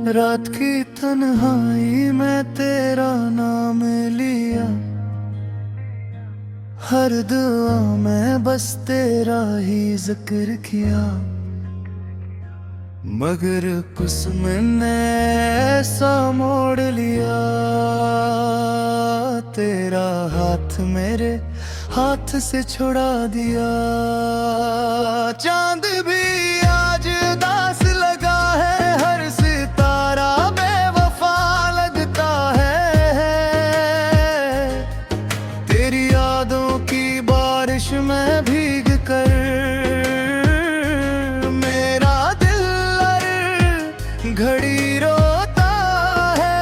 रात की तन्हाई में तेरा नाम लिया, हर दुआ में बस तेरा ही जिक्र किया। मगर किस्मत ने ऐसा मोड़ लिया, तेरा हाथ मेरे हाथ से छुड़ा दिया। चांद भी आज दास लगा है, हर सितारा बेवफा लगता है। तेरी यादों की बारिश में भीग कर मेरा दिल हर घड़ी रोता है।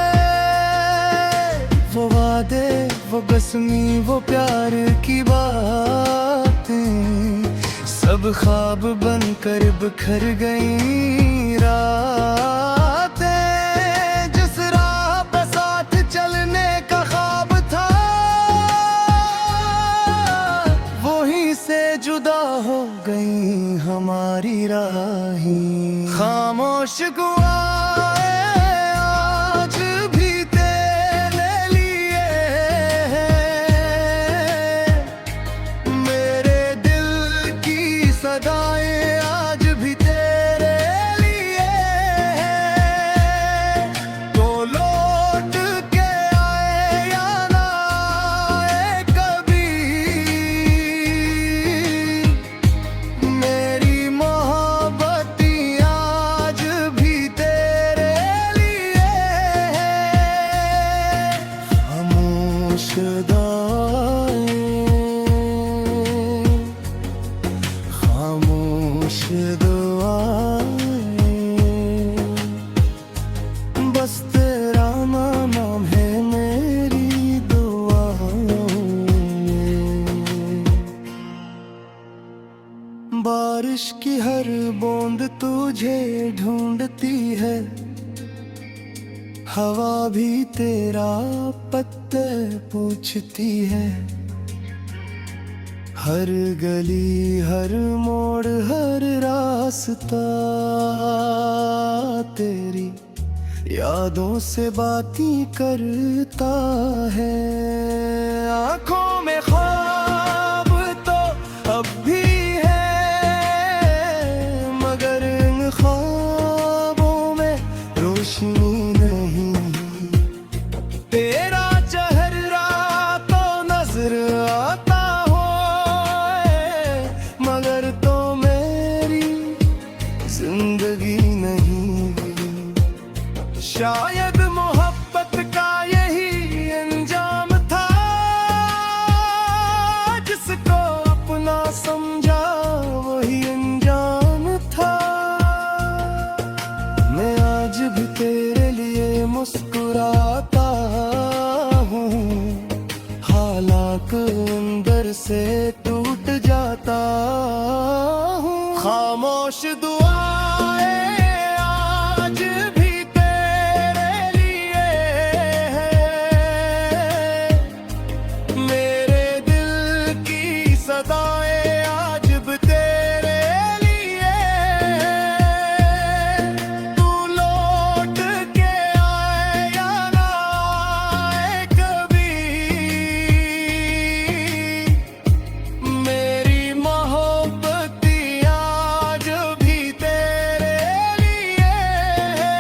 वो वादे, वो कसमी, वो प्यार की बातें सब ख्वाब बनकर बिखर गई रातें। जिस राह पे साथ चलने का ख्वाब था, वहीं से जुदा हो गई हमारी राहें। खामोश गुआ खामोश दुआएं, बस तेरा नाम है मेरी दुआओं में। बारिश की हर बूंद तुझे ढूंढती है, हवा भी तेरा पत्ते पूछती है। हर गली, हर मोड़, हर रास्ता तेरी यादों से बातें करता है। आँखों में ख्वाब तो अब भी है, मगर इन ख्वाबों में रोशनी नहीं। तेरा चेहरा तो नजर आता मगर तो मेरी जिंदगी नहीं। शायद मोहब्बत का यही अंजाम था, जिसको अपना समझा वही अनजान था। मैं आज भी तेरे लिए मुस्कुराता हूँ, हालांकि अंदर से टूट जाता हूँ। खामोश दुआएं आज भी तेरे लिए है, मेरे दिल की सदाएं आज भी तेरे लिए है। तू लौट के आए या ना आए कभी, मेरी मोहब्बत आज भी तेरे लिए है।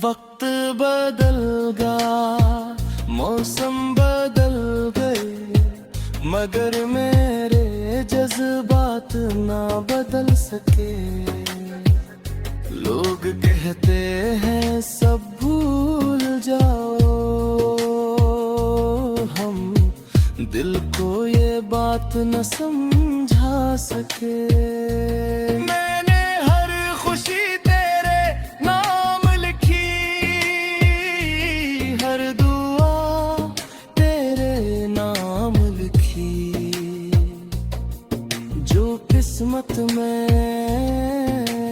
वक्त बदल गया, मौसम बदल गए, मगर मेरे जज्बात ना बदल सके। लोग कहते हैं सब भूल जाओ, हम दिल को ये बात न समझा सके। मैंने हर खुशी तेरे नाम लिखी, हर दुआ तेरे नाम लिखी। जो किस्मत में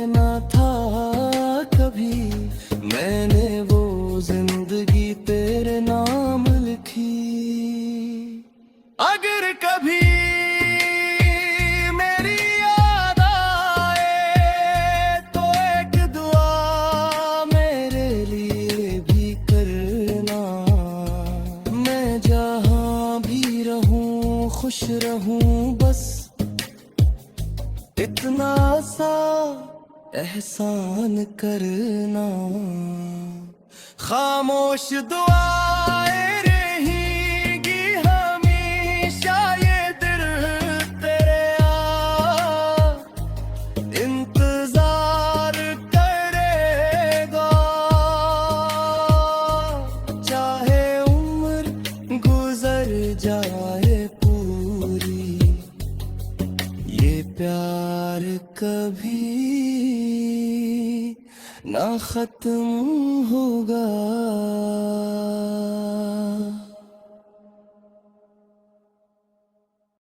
ना था जिंदगी तेरे नाम लिखी। अगर कभी मेरी याद आए तो एक दुआ मेरे लिए भी करना। मैं जहां भी रहूं खुश रहूं, बस इतना सा एहसान करना। खामोश दुआएं रहेंगी हमेशा, ये दिल तेरे इंतजार करेगा। चाहे उम्र गुजर जाए पूरी, ये प्यार कभी ना खत्म होगा।